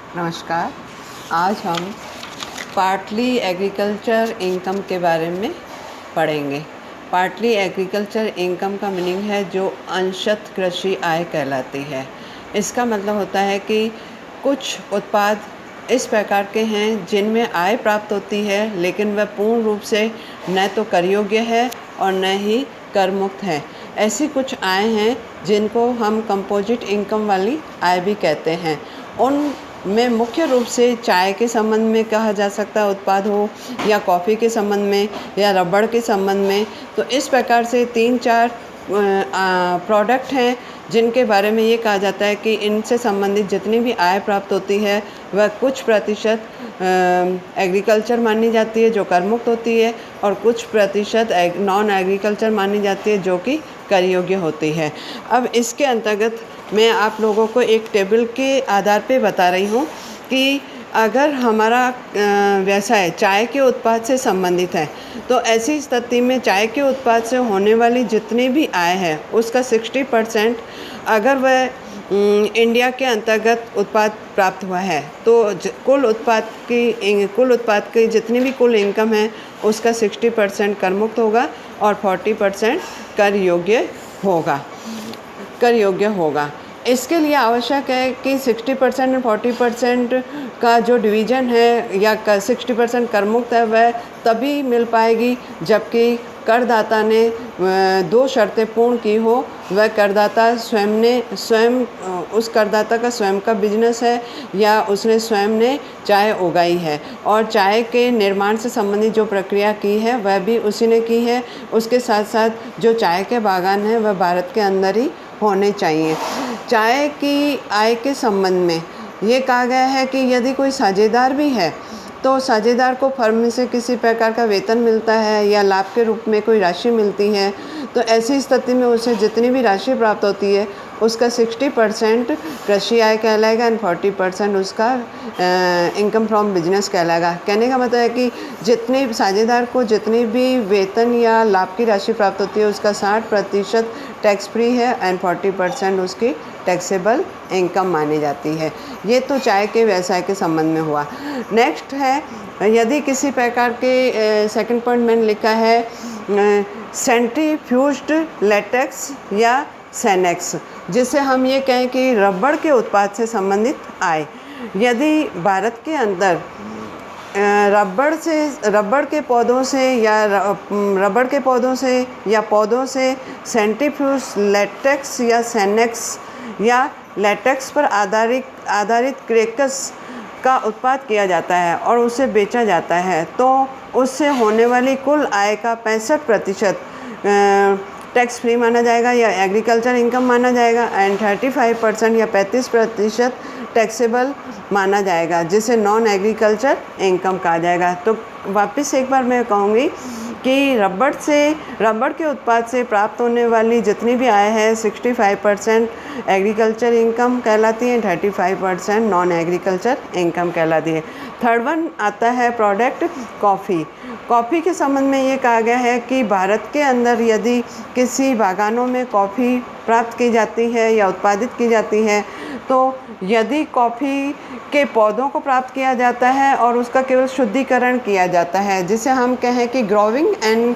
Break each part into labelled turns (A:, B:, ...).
A: नमस्कार। आज हम पार्टली एग्रीकल्चर इनकम के बारे में पढ़ेंगे। पार्टली एग्रीकल्चर इनकम का मीनिंग है जो अंशतः कृषि आय कहलाती है। इसका मतलब होता है कि कुछ उत्पाद इस प्रकार के हैं जिनमें आय प्राप्त होती है, लेकिन वह पूर्ण रूप से न तो कर योग्य है और न ही कर मुक्त है। ऐसी कुछ आय हैं जिनको हम कंपोजिट इनकम वाली आय भी कहते हैं। उन में मुख्य रूप से चाय के संबंध में कहा जा सकता है उत्पाद हो, या कॉफ़ी के संबंध में, या रबड़ के संबंध में। तो इस प्रकार से 3-4 प्रोडक्ट हैं जिनके बारे में ये कहा जाता है कि इनसे संबंधित जितनी भी आय प्राप्त होती है वह कुछ प्रतिशत एग्रीकल्चर मानी जाती है जो कर मुक्त होती है, और कुछ प्रतिशत नॉन एग्रीकल्चर मानी जाती है जो कि कर योग्य होती है। अब इसके अंतर्गत मैं आप लोगों को एक टेबल के आधार पे बता रही हूँ कि अगर हमारा व्यवसाय चाय के उत्पाद से संबंधित है तो ऐसी स्थिति में चाय के उत्पाद से होने वाली जितनी भी आय है उसका 60% अगर वह इंडिया के अंतर्गत उत्पाद प्राप्त हुआ है तो कुल उत्पाद की जितनी भी कुल इनकम है उसका 60% कर मुक्त होगा और 40% कर योग्य होगा। इसके लिए आवश्यक है कि 60% और 40% का जो डिवीज़न है या 60% कर मुक्त है वह तभी मिल पाएगी जबकि करदाता ने 2 शर्तें पूर्ण की हो। वह करदाता उस करदाता का स्वयं का बिजनेस है या उसने स्वयं ने चाय उगाई है, और चाय के निर्माण से संबंधित जो प्रक्रिया की है वह भी उसी ने की है। उसके साथ साथ जो चाय के बागान हैं वह भारत के अंदर ही होने चाहिए। चाय की आय के संबंध में ये कहा गया है कि यदि कोई साझेदार भी है तो साझेदार को फर्म से किसी प्रकार का वेतन मिलता है या लाभ के रूप में कोई राशि मिलती है, तो ऐसी स्थिति में उसे जितनी भी राशि प्राप्त होती है उसका 60% कृषि आय कहलाएगा एंड 40% उसका इनकम फ्रॉम बिजनेस कहलाएगा। कहने का मतलब है कि जितने साझेदार को जितनी भी वेतन या लाभ की राशि प्राप्त होती है उसका 60% टैक्स फ्री है एंड 40% उसकी टैक्सेबल इनकम मानी जाती है। ये तो चाय के व्यवसाय के संबंध में हुआ। नेक्स्ट है, यदि किसी प्रकार के सेकंड पॉइंट मैंने लिखा है सेंट्रीफ्यूज्ड लेटेक्स या सेनेक्स, जिससे हम ये कहें कि रबड़ के उत्पाद से संबंधित आय। यदि भारत के अंदर रबड़ के पौधों से सेंट्रीफ्यूज लेटेक्स या सेनेक्स या लेटेक्स पर आधारित क्रेकस का उत्पाद किया जाता है और उसे बेचा जाता है, तो उससे होने वाली कुल आय का 65% टैक्स फ्री माना जाएगा या एग्रीकल्चर इनकम माना जाएगा एंड 35% या 35% टैक्सेबल माना जाएगा, जिसे नॉन एग्रीकल्चर इनकम कहा जाएगा। तो वापस एक बार मैं कहूँगी कि रबड़ के उत्पाद से प्राप्त होने वाली जितनी भी आय है 65% एग्रीकल्चर इनकम कहलाती है, 35% नॉन एग्रीकल्चर इनकम कहलाती है। थर्ड वन आता है प्रोडक्ट कॉफ़ी। कॉफ़ी के संबंध में ये कहा गया है कि भारत के अंदर यदि किसी बागानों में कॉफ़ी प्राप्त की जाती है या उत्पादित की जाती है, तो यदि कॉफ़ी के पौधों को प्राप्त किया जाता है और उसका केवल शुद्धिकरण किया जाता है, जिसे हम कहें कि ग्रोविंग एंड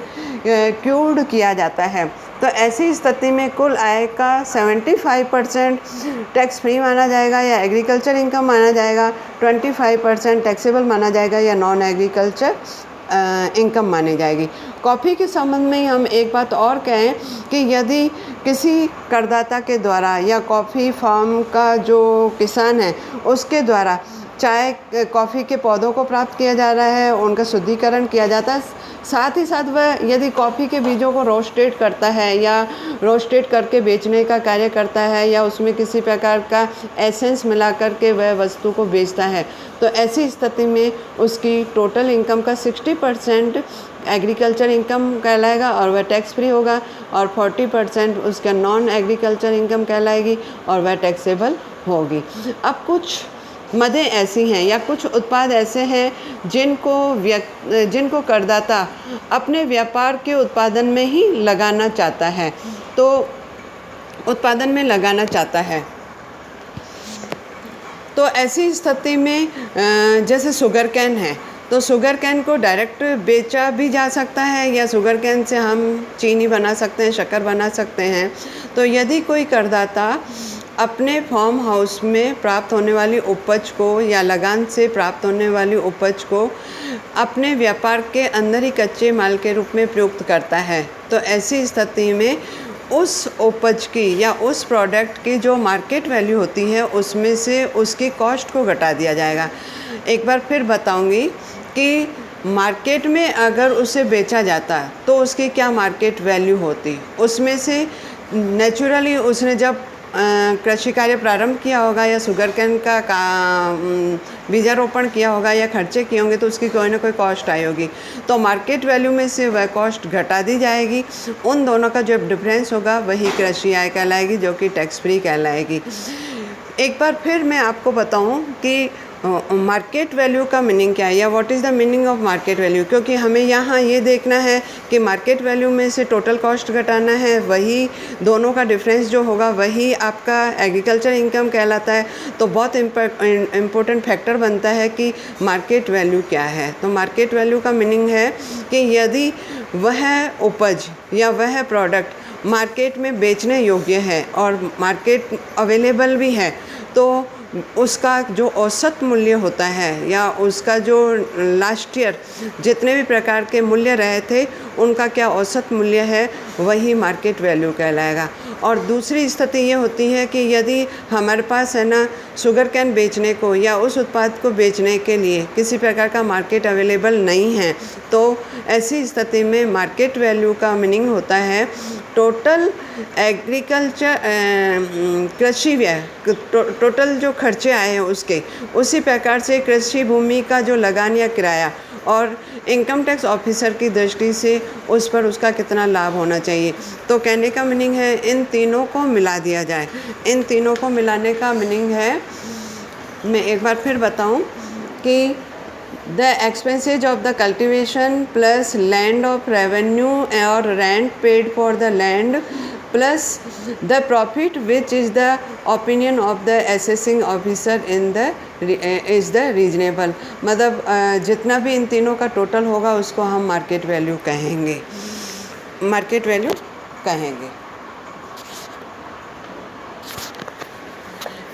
A: क्यूर्ड किया जाता है, तो ऐसी स्थिति में कुल आय का 75% टैक्स फ्री माना जाएगा या एग्रीकल्चर इनकम माना जाएगा, 25% टैक्सेबल माना जाएगा या नॉन एग्रीकल्चर इनकम मानी जाएगी। कॉफ़ी के संबंध में हम एक बात और कहें कि यदि किसी करदाता के द्वारा या कॉफ़ी फार्म का जो किसान है उसके द्वारा कॉफ़ी के पौधों को प्राप्त किया जा रहा है, उनका शुद्धिकरण किया जाता है, साथ ही साथ वह यदि कॉफ़ी के बीजों को रोस्टेड करता है या रोस्टेड करके बेचने का कार्य करता है या उसमें किसी प्रकार का एसेंस मिला करके वह वस्तु को बेचता है, तो ऐसी स्थिति में उसकी टोटल इनकम का 60% एग्रीकल्चर इनकम कहलाएगा और वह टैक्स फ्री होगा, और 40% उसका नॉन एग्रीकल्चर इनकम कहलाएगी और वह टैक्सेबल होगी। अब कुछ मदें ऐसी हैं या कुछ उत्पाद ऐसे हैं जिनको करदाता अपने व्यापार के उत्पादन में ही लगाना चाहता है, तो ऐसी स्थिति में जैसे शुगर कैन है, तो शुगर कैन को डायरेक्ट बेचा भी जा सकता है या शुगर कैन से हम चीनी बना सकते हैं, शक्कर बना सकते हैं। तो यदि कोई करदाता अपने फार्म हाउस में प्राप्त होने वाली उपज को या लगान से प्राप्त होने वाली उपज को अपने व्यापार के अंदर ही कच्चे माल के रूप में प्रयुक्त करता है, तो ऐसी स्थिति में उस उपज की या उस प्रोडक्ट की जो मार्केट वैल्यू होती है उसमें से उसकी कॉस्ट को घटा दिया जाएगा। एक बार फिर बताऊंगी कि मार्केट में अगर उसे बेचा जाता तो उसकी क्या मार्केट वैल्यू होती, उसमें से नेचुरली उसने जब कृषि कार्य प्रारंभ किया होगा या शुगर कैन का बीजारोपण किया होगा या खर्चे किए होंगे तो उसकी कोई ना कोई कॉस्ट आई होगी, तो मार्केट वैल्यू में से वह कॉस्ट घटा दी जाएगी। उन दोनों का जो डिफरेंस होगा वही कृषि आय कहलाएगी, जो कि टैक्स फ्री कहलाएगी। एक बार फिर मैं आपको बताऊं कि मार्केट वैल्यू का मीनिंग क्या है या what is the meaning of market value, क्योंकि हमें यहाँ ये देखना है कि मार्केट वैल्यू में से टोटल कॉस्ट घटाना है, वही दोनों का डिफरेंस जो होगा वही आपका एग्रीकल्चर इनकम कहलाता है। तो बहुत इम्पोर्टेंट फैक्टर बनता है कि मार्केट वैल्यू क्या है। तो मार्केट वैल्यू का मीनिंग है कि यदि वह उपज या वह प्रोडक्ट मार्केट में बेचने योग्य है और मार्केट अवेलेबल भी है, तो उसका जो औसत मूल्य होता है या उसका जो लास्ट ईयर जितने भी प्रकार के मूल्य रहे थे उनका क्या औसत मूल्य है, वही मार्केट वैल्यू कहलाएगा। और दूसरी स्थिति ये होती है कि यदि हमारे पास है ना शुगर कैन बेचने को या उस उत्पाद को बेचने के लिए किसी प्रकार का मार्केट अवेलेबल नहीं है, तो ऐसी स्थिति में मार्केट वैल्यू का मीनिंग होता है टोटल एग्रीकल्चर कृषि व्यय, टोटल जो खर्चे आए हैं उसके, उसी प्रकार से कृषि भूमि का जो लगान या किराया और इनकम टैक्स ऑफिसर की दृष्टि से उस पर उसका कितना लाभ होना चाहिए। तो कहने का मीनिंग है इन तीनों को मिला दिया जाए। इन तीनों को मिलाने का मीनिंग है, मैं एक बार फिर बताऊं कि the expenses of the cultivation plus land of revenue or rent paid for the land plus the profit which is the opinion of the assessing officer in the is the reasonable। मतलब जितना भी इन तीनों का total होगा उसको हम market value कहेंगे, market value कहेंगे।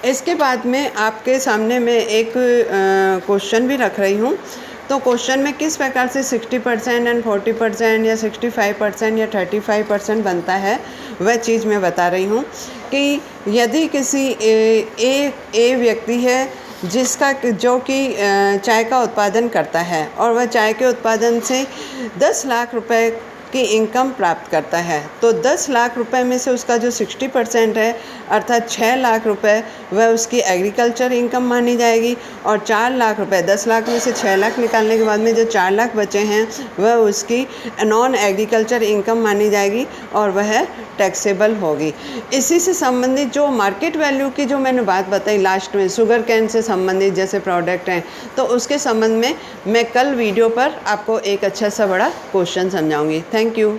A: इसके बाद में आपके सामने मैं एक क्वेश्चन भी रख रही हूँ। तो क्वेश्चन में किस प्रकार से 60% एंड 40% या 65% या 35% बनता है वह चीज़ मैं बता रही हूँ कि यदि किसी ए व्यक्ति है जिसका जो कि चाय का उत्पादन करता है और वह चाय के उत्पादन से 10 लाख रुपए की इनकम प्राप्त करता है, तो 10 लाख रुपए में से उसका जो 60% है अर्थात 6 लाख रुपए वह उसकी एग्रीकल्चर इनकम मानी जाएगी और 4 लाख रुपए, 10 लाख में से 6 लाख निकालने के बाद में जो 4 लाख बचे हैं वह उसकी नॉन एग्रीकल्चर इनकम मानी जाएगी और वह टैक्सेबल होगी। इसी से संबंधित जो मार्केट वैल्यू की जो मैंने बात बताई लास्ट में, शुगर कैन से संबंधित जैसे प्रोडक्ट हैं, तो उसके संबंध में मैं कल वीडियो पर आपको एक अच्छा सा बड़ा क्वेश्चन समझाऊंगी। Thank you.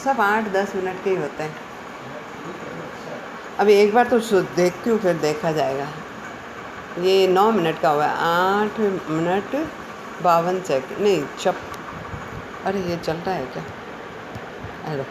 A: सब 8-10 मिनट के ही होते हैं। अभी एक बार तो देखती हूँ फिर देखा जाएगा। ये 9 मिनट का हुआ है, 8 मिनट 52 सेकंड नहीं अरे ये चल रहा है क्या? हेलो।